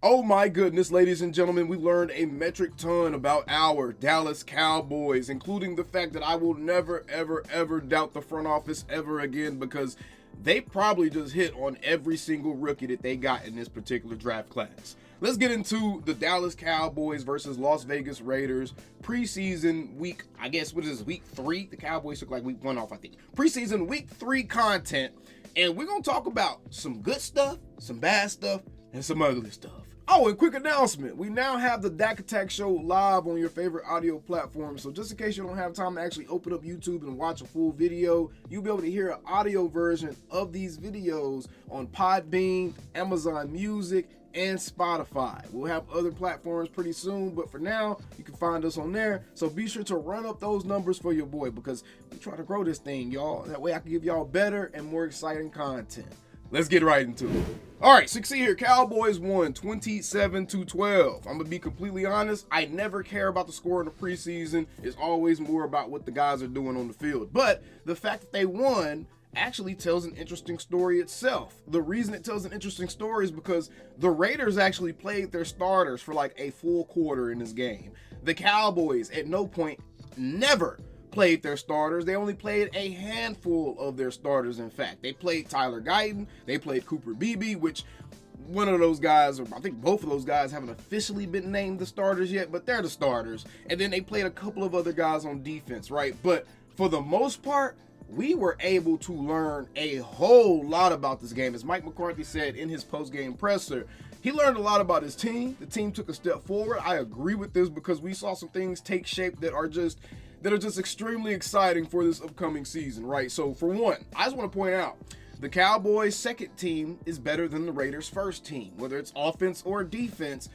Oh my goodness, ladies and gentlemen, we learned a metric ton about our Dallas Cowboys, including the fact that I will never, ever doubt the front office ever again because they probably just hit on every single rookie that they got in this particular draft class. Let's get into the Dallas Cowboys versus Las Vegas Raiders preseason week, I guess, what is this, week 3? The Cowboys took like week 1 off, I think. Preseason week 3 content, and we're going to talk about some good stuff, some bad stuff, and some ugly stuff. Oh, and quick announcement. We now have the Dak Attack Show live on your favorite audio platform. So just in case you don't have time to actually open up YouTube and watch a full video, you'll be able to hear an audio version of these videos on Podbean, Amazon Music, and Spotify. We'll have other platforms pretty soon, but for now, you can find us on there. So be sure to run up those numbers for your boy because we try to grow this thing, y'all. That way I can give y'all better and more exciting content. Let's get right into it. All right, so you can see here, Cowboys won 27-12. I'm going to be completely honest. I never care about the score in the preseason. It's always more about what the guys are doing on the field. But the fact that they won actually tells an interesting story itself. The reason it tells an interesting story is because the Raiders actually played their starters for like a full quarter in this game. The Cowboys at no point never played their starters. They only played a handful of their starters. In fact, they played Tyler Guyton, they played Cooper Beebe, which one of those guys, or I think both of those guys, haven't officially been named the starters yet, but they're the starters. And then they played a couple of other guys on defense, right? But for the most part, we were able to learn a whole lot about this game. As Mike McCarthy said in his post-game presser, he learned a lot about his team. The team took a step forward. I agree with this because we saw some things take shape that are just extremely exciting for this upcoming season, right? So for one, I just want to point out, the Cowboys' second team is better than the Raiders' first team. Whether it's offense or defense,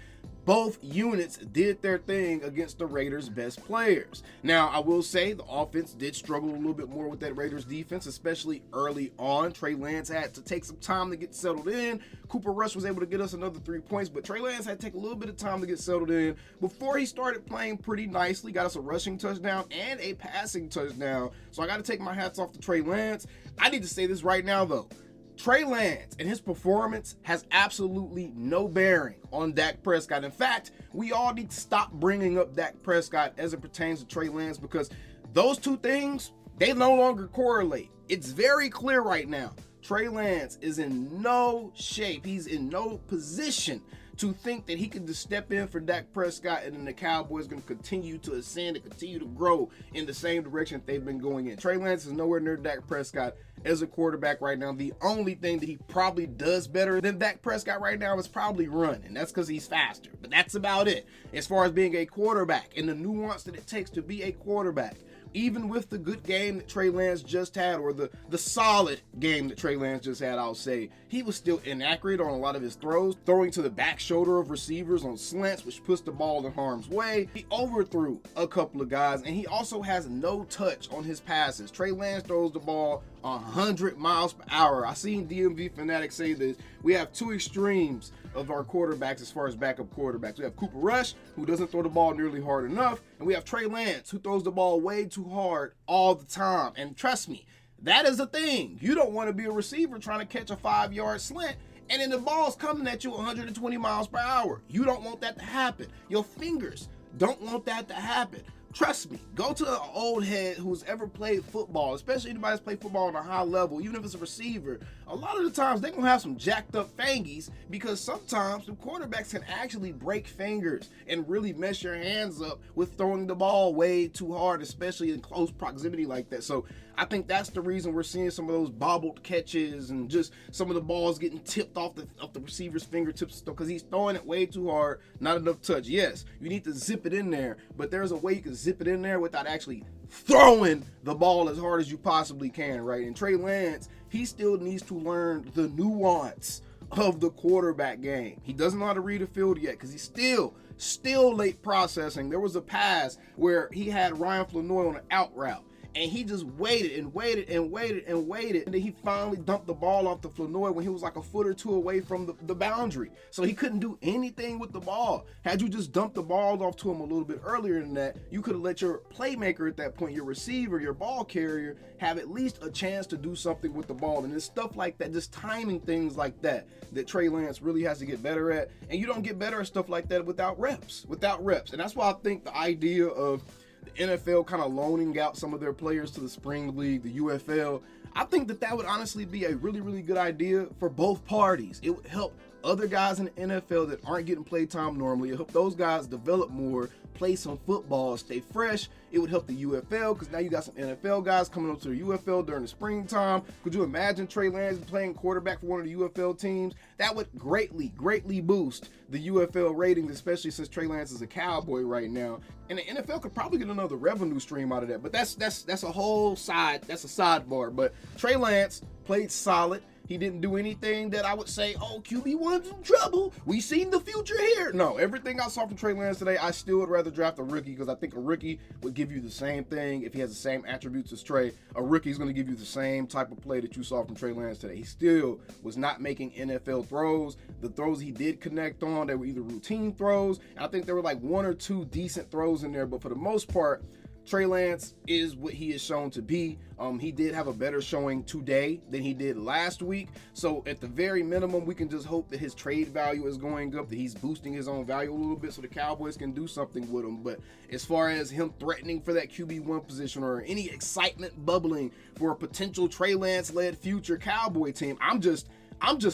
both units did their thing against the Raiders' best players. Now, I will say the offense did struggle a little bit more with that Raiders defense, especially early on. Trey Lance had to take some time to get settled in. Cooper Rush was able to get us another 3 points, but Trey Lance had to take a little bit of time to get settled in before he started playing pretty nicely, got us a rushing touchdown and a passing touchdown. So I got to take my hats off to Trey Lance. I need to say this right now, though. Trey Lance and his performance has absolutely no bearing on Dak Prescott. In fact, we all need to stop bringing up Dak Prescott as it pertains to Trey Lance because those two things, they no longer correlate. It's very clear right now. Trey Lance is in no shape. He's in no position to think that he can just step in for Dak Prescott and then the Cowboys are going to continue to ascend and continue to grow in the same direction that they've been going in. Trey Lance is nowhere near Dak Prescott as a quarterback right now. The only thing that he probably does better than Dak Prescott right now is probably run, and that's because he's faster. But that's about it as far as being a quarterback and the nuance that it takes to be a quarterback. Even with the good game that Trey Lance just had, or the solid game that Trey Lance just had, I'll say, he was still inaccurate on a lot of his throws, throwing to the back shoulder of receivers on slants, which puts the ball in harm's way. He overthrew a couple of guys, and he also has no touch on his passes. Trey Lance throws the ball 100 miles per hour. I seen DMV Fanatics say this. We have two extremes of our quarterbacks as far as backup quarterbacks. We have Cooper Rush, who doesn't throw the ball nearly hard enough, and we have Trey Lance, who throws the ball way too hard all the time. And trust me, that is a thing. You don't want to be a receiver trying to catch a 5-yard slant and then the ball's coming at you 120 miles per hour. You don't want that to happen. Your fingers don't want that to happen. Trust me, go to an old head who's ever played football, especially anybody that's played football on a high level, even if it's a receiver. A lot of the times they're going to have some jacked up fingies because sometimes the quarterbacks can actually break fingers and really mess your hands up with throwing the ball way too hard, especially in close proximity like that. So I think that's the reason we're seeing some of those bobbled catches and just some of the balls getting tipped off the receiver's fingertips because he's throwing it way too hard, not enough touch. Yes, you need to zip it in there, but there's a way you can zip it in there without actually throwing the ball as hard as you possibly can, right? And Trey Lance, he still needs to learn the nuance of the quarterback game. He doesn't know how to read a field yet because he's still late processing. There was a pass where he had Ryan Flanoy on an out route, and he just waited and waited and waited and waited, and then he finally dumped the ball off to Flournoy when he was like a foot or two away from the boundary. So he couldn't do anything with the ball. Had you just dumped the ball off to him a little bit earlier than that, you could have let your playmaker at that point, your receiver, your ball carrier, have at least a chance to do something with the ball. And it's stuff like that, just timing things like that Trey Lance really has to get better at. And you don't get better at stuff like that without reps. And that's why I think the idea of the NFL kind of loaning out some of their players to the spring league, the UFL, I think that would honestly be a really, really good idea for both parties. It would help other guys in the NFL that aren't getting play time normally. It help those guys develop more, play some football, stay fresh. It would help the UFL because now you got some NFL guys coming up to the UFL during the springtime. Could you imagine Trey Lance playing quarterback for one of the UFL teams? That would greatly, greatly boost the UFL ratings, especially since Trey Lance is a Cowboy right now. And the NFL could probably get another revenue stream out of that. But that's a whole side, that's a sidebar. But Trey Lance played solid. He didn't do anything that I would say, oh, QB1's in trouble. We seen the future here. No, everything I saw from Trey Lance today, I still would rather draft a rookie because I think a rookie would give you the same thing. If he has the same attributes as Trey, a rookie is going to give you the same type of play that you saw from Trey Lance today. He still was not making NFL throws. The throws he did connect on, they were either routine throws. And I think there were like one or two decent throws in there. But for the most part, Trey Lance is what he is shown to be. He did have a better showing today than he did last week. So at the very minimum, we can just hope that his trade value is going up, that he's boosting his own value a little bit so the Cowboys can do something with him. But as far as him threatening for that QB1 position or any excitement bubbling for a potential Trey Lance-led future Cowboy team, I'm just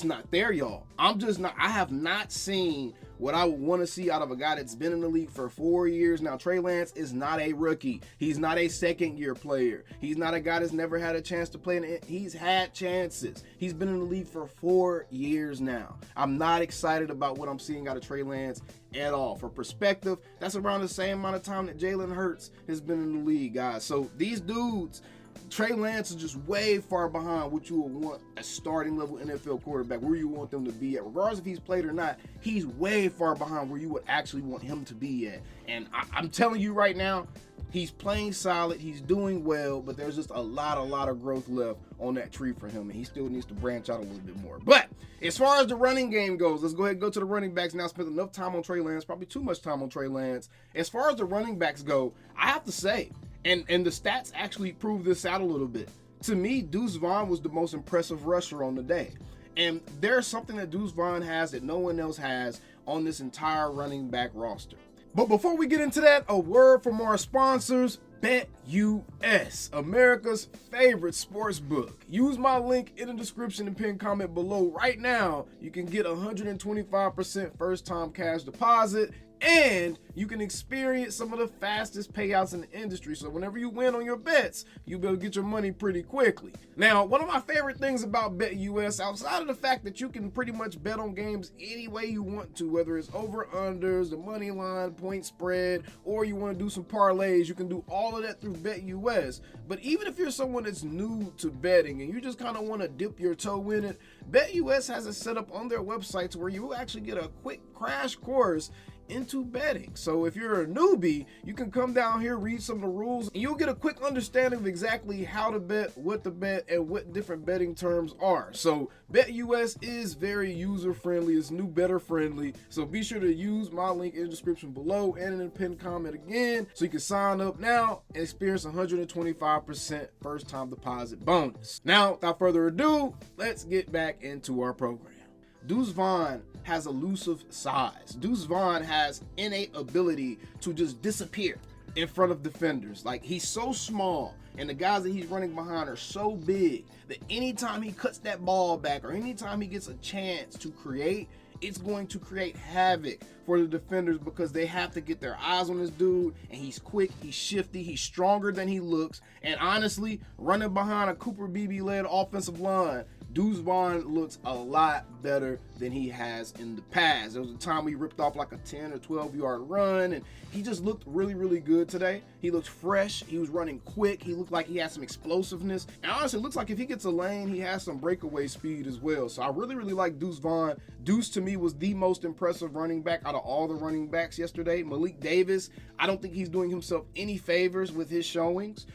not there, y'all. I have not seen what I would want to see out of a guy that's been in the league for 4 years now. Trey Lance is not a rookie. He's not a second-year player. He's not a guy that's never had a chance to play. He's had chances. He's been in the league for 4 years now. I'm not excited about what I'm seeing out of Trey Lance at all. For perspective, that's around the same amount of time that Jalen Hurts has been in the league, guys. So these dudes, Trey Lance is just way far behind what you would want a starting level NFL quarterback, where you want them to be at. Regardless if he's played or not, he's way far behind where you would actually want him to be at. And I'm telling you right now, he's playing solid, he's doing well, but there's just a lot of growth left on that tree for him, and he still needs to branch out a little bit more. But as far as the running game goes, let's go ahead and go to the running backs now. Spent enough time on Trey Lance, probably too much time on Trey Lance. As far as the running backs go, I have to say, and the stats actually prove this out a little bit. To me, Deuce Vaughn was the most impressive rusher on the day. And there's something that Deuce Vaughn has that no one else has on this entire running back roster. But before we get into that, a word from our sponsors, BetUS, America's favorite sports book. Use my link in the description and pinned comment below right now. You can get 125% first-time cash deposit, and you can experience some of the fastest payouts in the industry. So whenever you win on your bets, you'll be able to get your money pretty quickly. Now, one of my favorite things about BetUS, outside of the fact that you can pretty much bet on games any way you want to, whether it's over-unders, the money line, point spread, or you want to do some parlays, you can do all of that through BetUS. But even if you're someone that's new to betting and you just kind of want to dip your toe in it, BetUS has it set up on their website to where you will actually get a quick crash course into betting. So if you're a newbie, you can come down here, read some of the rules, and you'll get a quick understanding of exactly how to bet, what to bet, and what different betting terms are. So BetUS is very user-friendly. It's new better friendly. So be sure to use my link in the description below and in the pinned comment again, so you can sign up now and experience 125% first-time deposit bonus. Now, without further ado, let's get back into our program. Deuce Vaughn has elusive size. Deuce Vaughn has innate ability to just disappear in front of defenders. Like, he's so small, and the guys that he's running behind are so big that anytime he cuts that ball back or anytime he gets a chance to create, it's going to create havoc for the defenders because they have to get their eyes on this dude, and he's quick, he's shifty, he's stronger than he looks, and honestly, running behind a Cooper Beebe-led offensive line, Deuce Vaughn looks a lot better than he has in the past. There was a time he ripped off like a 10 or 12 yard run, and he just looked really, really good today. He looked fresh. He was running quick. He looked like he had some explosiveness. And honestly, it looks like if he gets a lane, he has some breakaway speed as well. So I really, really like Deuce Vaughn. Deuce, to me, was the most impressive running back out of all the running backs yesterday. Malik Davis, I don't think he's doing himself any favors with his showings.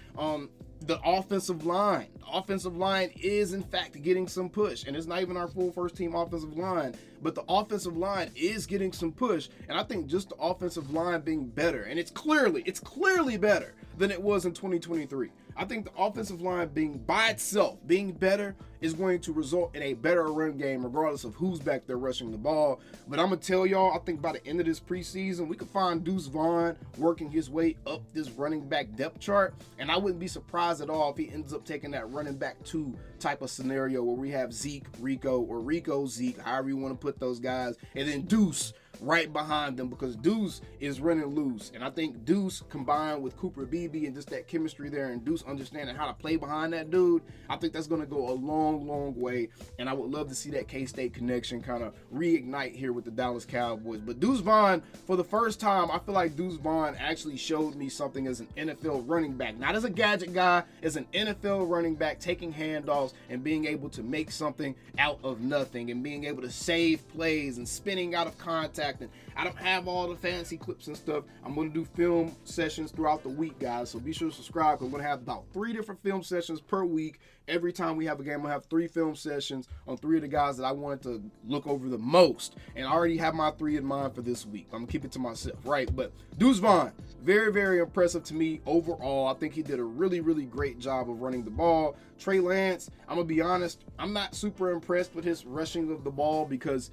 The offensive line. The offensive line is, in fact, getting some push. And it's not even our full first-team offensive line, but the offensive line is getting some push. And I think just the offensive line being better, and it's clearly better than it was in 2023. I think the offensive line being by itself, being better, is going to result in a better run game regardless of who's back there rushing the ball. But I'm going to tell y'all, I think by the end of this preseason, we could find Deuce Vaughn working his way up this running back depth chart. And I wouldn't be surprised at all if he ends up taking that running back 2 type of scenario where we have Zeke, Rico, or Rico, Zeke, however you want to put those guys, and then Deuce right behind them, because Deuce is running loose. And I think Deuce combined with Cooper Beebe and just that chemistry there, and Deuce understanding how to play behind that dude, I think that's going to go a long way. And I would love to see that K-State connection kind of reignite here with the Dallas Cowboys. But Deuce Vaughn, for the first time, I feel like Deuce Vaughn actually showed me something as an NFL running back. Not as a gadget guy, as an NFL running back, taking handoffs and being able to make something out of nothing and being able to save plays and spinning out of contact. And I don't have all the fancy clips and stuff. I'm going to do film sessions throughout the week, guys, so be sure to subscribe, because I'm going to have about 3 different film sessions per week. Every time we have a game, I'm going to have 3 film sessions on 3 of the guys that I wanted to look over the most. And I already have my 3 in mind for this week. I'm going to keep it to myself, right? But Deuce Vaughn, very impressive to me overall. I think he did a really great job of running the ball. Trey Lance, I'm going to be honest, I'm not super impressed with his rushing of the ball, because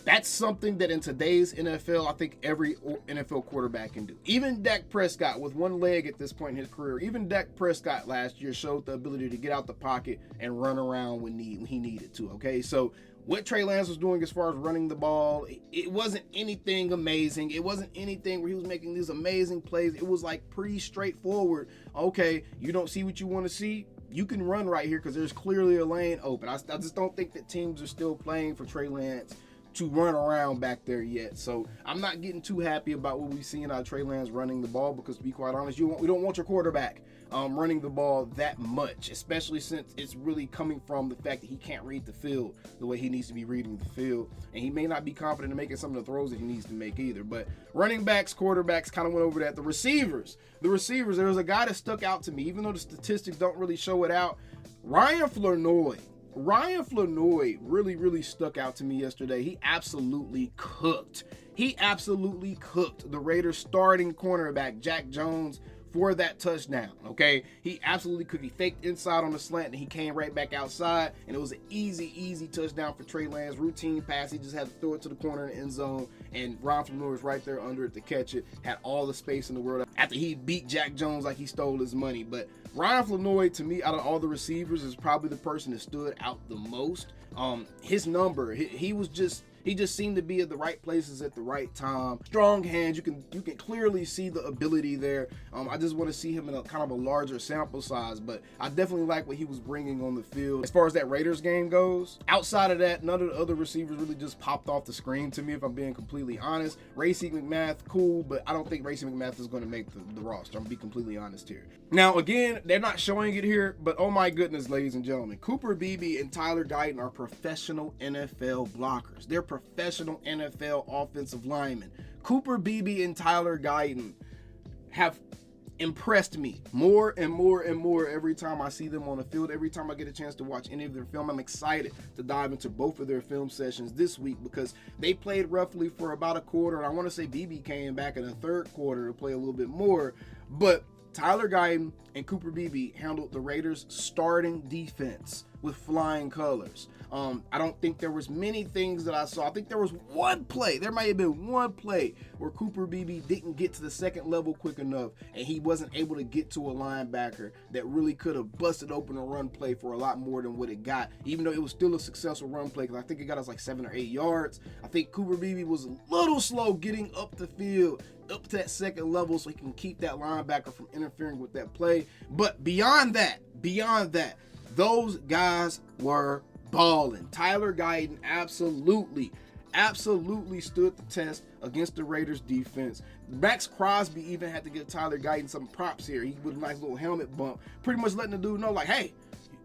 that's something that in today's NFL, I think every NFL quarterback can do. Even Dak Prescott, with one leg at this point in his career, even Dak Prescott last year showed the ability to get out the pocket and run around when he needed to, okay? So what Trey Lance was doing as far as running the ball, it wasn't anything amazing. It wasn't anything where he was making these amazing plays. It was like pretty straightforward. Okay, you don't see what you want to see? You can run right here because there's clearly a lane open. I just don't think that teams are still playing for Trey Lance to run around back there yet. So I'm not getting too happy about what we've seen out of Trey Lance running the ball, because to be quite honest, we don't want your quarterback running the ball that much, especially since it's really coming from the fact that he can't read the field the way he needs to be reading the field, and he may not be confident in making some of the throws that he needs to make either. But running backs, quarterbacks, kind of went over that. The receivers, there was a guy that stuck out to me, even though the statistics don't really show it out. Ryan Flournoy really stuck out to me yesterday. He absolutely cooked the Raiders starting cornerback, Jack Jones, for that touchdown, okay? He absolutely cooked. He faked inside on the slant, and he came right back outside, and it was an easy touchdown for Trey Lance. Routine pass. He just had to throw it to the corner in the end zone, and Ron Flournoy was right there under it to catch it. Had all the space in the world after he beat Jack Jones like he stole his money. But Ryan Flournoy, to me, out of all the receivers, is probably the person that stood out the most. His number, he just seemed to be at the right places at the right time. Strong hands. You can clearly see the ability there. I just want to see him in a kind of a larger sample size, but I definitely like what he was bringing on the field. As far as that Raiders game goes, outside of that, none of the other receivers really just popped off the screen to me, if I'm being completely honest. Racey McMath, cool, but I don't think Racey McMath is going to make the roster. I'm going to be completely honest here. Now, again, they're not showing it here, but oh my goodness, ladies and gentlemen, Cooper Beebe and Tyler Guyton are professional NFL blockers. They're professional NFL offensive linemen. Cooper Beebe and Tyler Guyton have impressed me more and more every time I see them on the field. Every time I get a chance to watch any of their film, I'm excited to dive into both of their film sessions this week, because they played roughly for about a quarter, and I want to say Beebe came back in the third quarter to play a little bit more. But Tyler Guyton and Cooper Beebe handled the Raiders' starting defense with flying colors. I don't think there was many things that I saw. I think there was one play. There might have been one play where Cooper Beebe didn't get to the second level quick enough, and he wasn't able to get to a linebacker that really could have busted open a run play for a lot more than what it got, even though it was still a successful run play, because I think it got us like 7 or 8 yards. I think Cooper Beebe was a little slow getting up the field, up to that second level, so he can keep that linebacker from interfering with that play. But beyond that, those guys were balling. Tyler Guyton absolutely stood the test against the Raiders defense. Max Crosby even had to give Tyler Guyton some props here. He with a nice little helmet bump, pretty much letting the dude know, like, hey,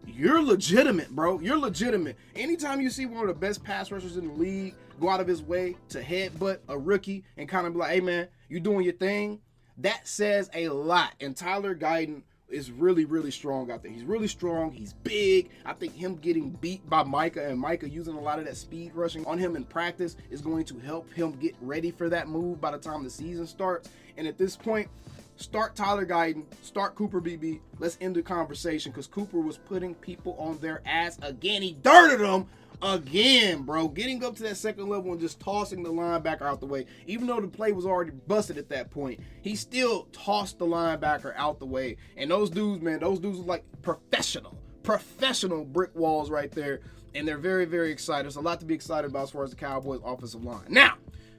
you're legitimate, bro. You're legitimate. Anytime you see one of the best pass rushers in the league go out of his way to headbutt a rookie and kind of be like, hey, man, you doing your thing, that says a lot. And Tyler Guyton is really, really strong out there. He's really strong. He's big. I think him getting beat by Micah and Micah using a lot of that speed rushing on him in practice is going to help him get ready for that move by the time the season starts. And at this point, start Tyler Guyton, start Cooper Beebe. Let's end the conversation, because Cooper was putting people on their ass again. He dirted them again, bro. Getting up to that second level and just tossing the linebacker out the way. Even though the play was already busted at that point, he still tossed the linebacker out the way. And those dudes, man, those dudes are like professional brick walls right there. And they're very, very excited. There's a lot to be excited about as far as the Cowboys offensive line. Now,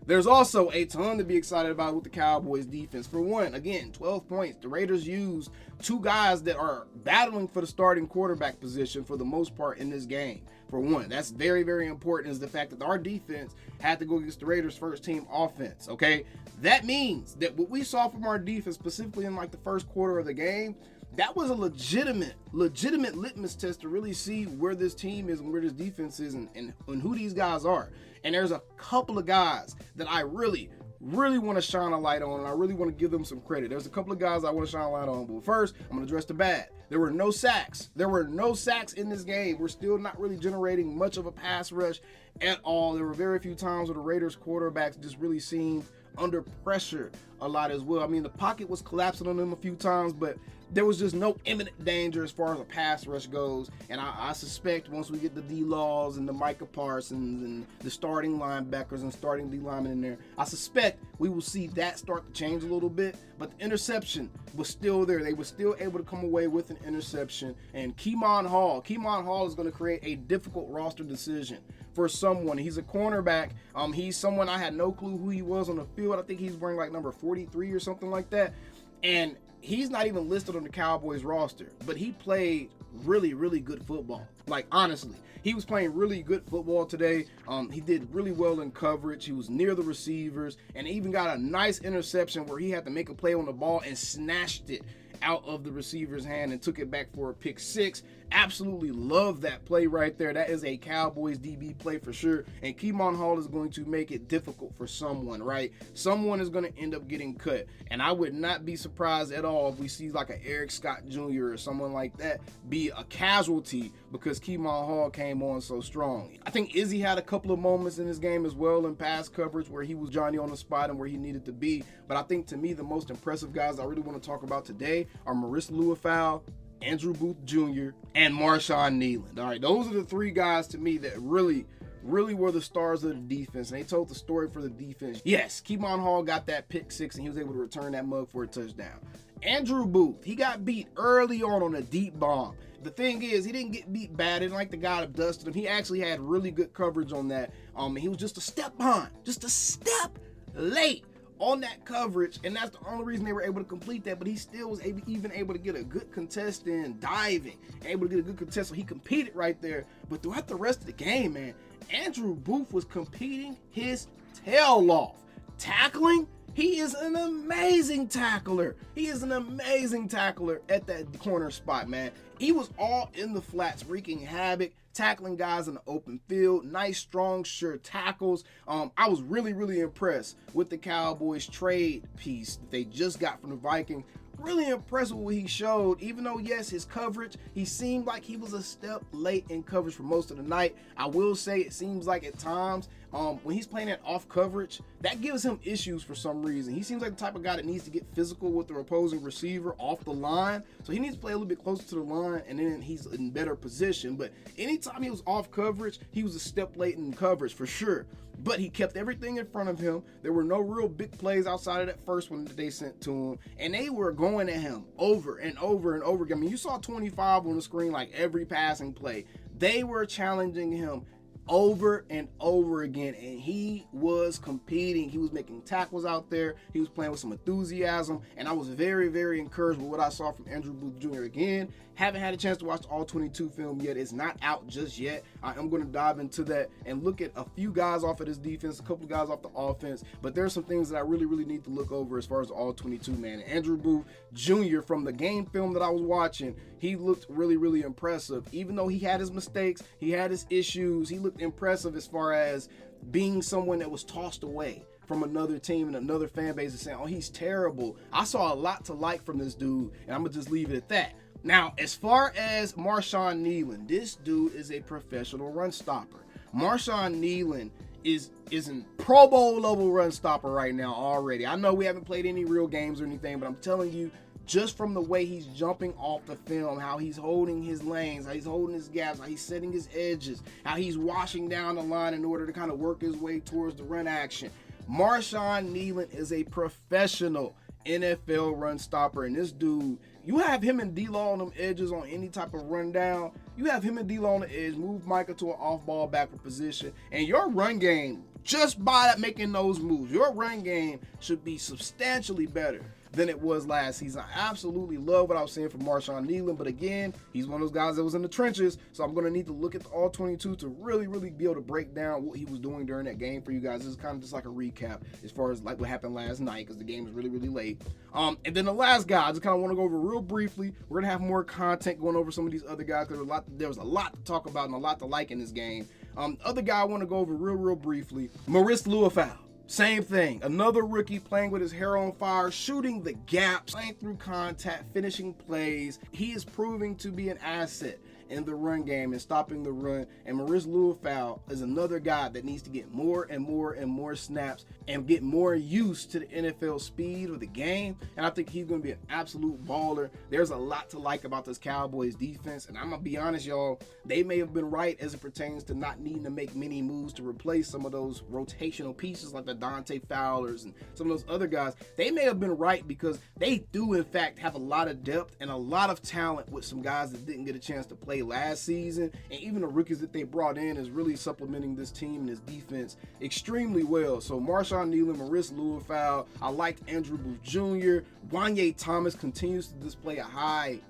there's also a ton to be excited about with the Cowboys defense. For one, again, 12 points. The Raiders used two guys that are battling for the starting quarterback position for the most part in this game. For one, that's very, very important, is the fact that our defense had to go against the Raiders' first team offense, okay? That means that what we saw from our defense, specifically in like the first quarter of the game, that was a legitimate litmus test to really see where this team is and where this defense is and who these guys are. And there's a couple of guys that I really want to shine a light on, and I really want to give them some credit. There's a couple of guys I want to shine a light on, but first, I'm going to address the bad. There were no sacks. There were no sacks in this game. We're still not really generating much of a pass rush at all. There were very few times where the Raiders quarterbacks just really seemed under pressure a lot as well. I mean, the pocket was collapsing on them a few times, but there was just no imminent danger as far as a pass rush goes. And I suspect once we get the D-Laws and the Micah Parsons and the starting linebackers and starting D-linemen in there, I suspect we will see that start to change a little bit. But the interception was still there. They were still able to come away with an interception. And Kemon Hall is going to create a difficult roster decision for someone. He's a cornerback. He's someone I had no clue who he was on the field. I think he's wearing like number 43 or something like that. And he's not even listed on the Cowboys roster, but he played really, really good football. Like, honestly, he was playing really good football today. He did really well in coverage. He was near the receivers and even got a nice interception where he had to make a play on the ball and snatched it out of the receiver's hand and took it back for a pick six. Absolutely love that play right there. That is a Cowboys DB play for sure. And Kemon Hall is going to make it difficult for someone, right? Someone is going to end up getting cut. And I would not be surprised at all if we see like an Eric Scott Jr. or someone like that be a casualty because Kemon Hall came on so strong. I think Izzy had a couple of moments in this game as well in pass coverage where he was Johnny on the spot and where he needed to be. But I think to me, the most impressive guys I really want to talk about today are Marissa Leufau, Andrew Booth Jr., and Marshawn Kneeland. All right, those are the three guys to me that really were the stars of the defense, and they told the story for the defense. Yes, Kemon Hall got that pick six, and he was able to return that mug for a touchdown. Andrew Booth, he got beat early on a deep bomb. The thing is, he didn't get beat bad. It didn't like the guy that dusted him. He actually had really good coverage on that. He was just a step behind, just a step late on that coverage, and that's the only reason they were able to complete that. But he still was even able to get a good contest in diving, able to get a good contest, so he competed right there. But throughout the rest of the game, man, Andrew Booth was competing his tail off. Tackling, he is an amazing tackler. He is an amazing tackler at that corner spot, man. He was all in the flats, wreaking havoc, tackling guys in the open field. Nice, strong, sure tackles. I was really impressed with the Cowboys trade piece that they just got from the Vikings. Really impressed with what he showed, even though, yes, his coverage, he seemed like he was a step late in coverage for most of the night. I will say it seems like at times when he's playing that off coverage, that gives him issues for some reason. He seems like the type of guy that needs to get physical with the opposing receiver off the line. So he needs to play a little bit closer to the line, and then he's in better position. But anytime he was off coverage, he was a step late in coverage for sure. But he kept everything in front of him. There were no real big plays outside of that first one that they sent to him. And they were going at him over and over and over again. I mean, you saw 25 on the screen like every passing play. They were challenging him over and over again, and he was competing. He was making tackles out there. He was playing with some enthusiasm, and I was very encouraged with what I saw from Andrew Booth Jr. Again, haven't had a chance to watch the All 22 film yet. It's not out just yet. I am going to dive into that and look at a few guys off of this defense, a couple of guys off the offense, but there's some things that I really need to look over as far as the All 22, man. Andrew Booth Jr., from the game film that I was watching, he looked really impressive. Even though he had his mistakes, he had his issues, he looked impressive as far as being someone that was tossed away from another team and another fan base and saying, oh, he's terrible. I saw a lot to like from this dude, and I'm going to just leave it at that. Now, as far as Marshawn Kneeland, this dude is a professional run stopper. Marshawn Kneeland is a Pro Bowl level run stopper right now already. I know we haven't played any real games or anything, but I'm telling you, just from the way he's jumping off the film, how he's holding his lanes, how he's holding his gaps, how he's setting his edges, how he's washing down the line in order to kind of work his way towards the run action. Marshawn Kneeland is a professional NFL run stopper, and this dude, you have him and D-Law on them edges on any type of rundown. You have him and D-Law on the edge, move Micah to an off-ball backward position, and your run game, just by making those moves, your run game should be substantially better than it was last season. I absolutely love what I was seeing from Marshawn Kneeland, but again, he's one of those guys that was in the trenches, so I'm going to need to look at the All-22 to really be able to break down what he was doing during that game for you guys. This is kind of just like a recap as far as like what happened last night, because the game was really late. And then the last guy, I just kind of want to go over real briefly. We're going to have more content going over some of these other guys, because there was a lot to talk about and a lot to like in this game. Other guy I want to go over real briefly, Maurice Luafau. Same thing, another rookie playing with his hair on fire, shooting the gaps, playing through contact, finishing plays. He is proving to be an asset in the run game and stopping the run. And Maurice Luafau is another guy that needs to get more and more snaps and get more used to the NFL speed of the game. And I think he's going to be an absolute baller. There's a lot to like about this Cowboys defense. And I'm going to be honest, y'all, they may have been right as it pertains to not needing to make many moves to replace some of those rotational pieces like the Dante Fowlers and some of those other guys. They may have been right because they do, in fact, have a lot of depth and a lot of talent with some guys that didn't get a chance to play last season, and even the rookies that they brought in is really supplementing this team and this defense extremely well. So Marshawn Kneeland, Maurice Luafau, I liked Andrew Booth Jr. Wanye Thomas continues to display a high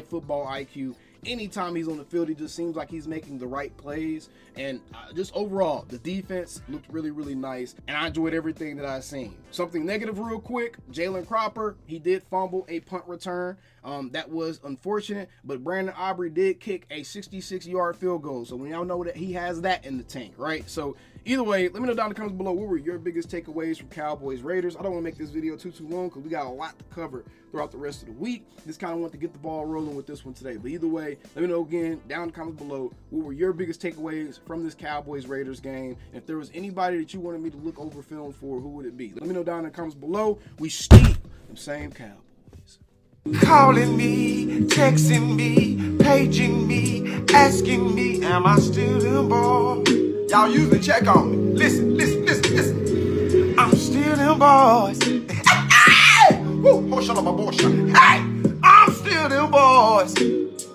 football IQ. Anytime he's on the field, he just seems like he's making the right plays. And just overall, the defense looked really nice, and I enjoyed everything that I've seen. Something negative real quick, Jalen Cropper, he did fumble a punt return. That was unfortunate, but Brandon Aubrey did kick a 66-yard field goal. So we all know that he has that in the tank, right? So either way, let me know down in the comments below, what were your biggest takeaways from Cowboys Raiders? I don't want to make this video too long because we got a lot to cover throughout the rest of the week. Just kind of want to get the ball rolling with this one today. But either way, let me know again down in the comments below, what were your biggest takeaways from this Cowboys Raiders game? And if there was anybody that you wanted me to look over film for, who would it be? Let me know down in the comments below. We steep them same Cowboys. Calling me, texting me, paging me, asking me, am I still them boys? Y'all usually check on me. Listen. I'm still them boys. Hey! Woo! Oh, shut up, my boy. Hey! I'm still them boys.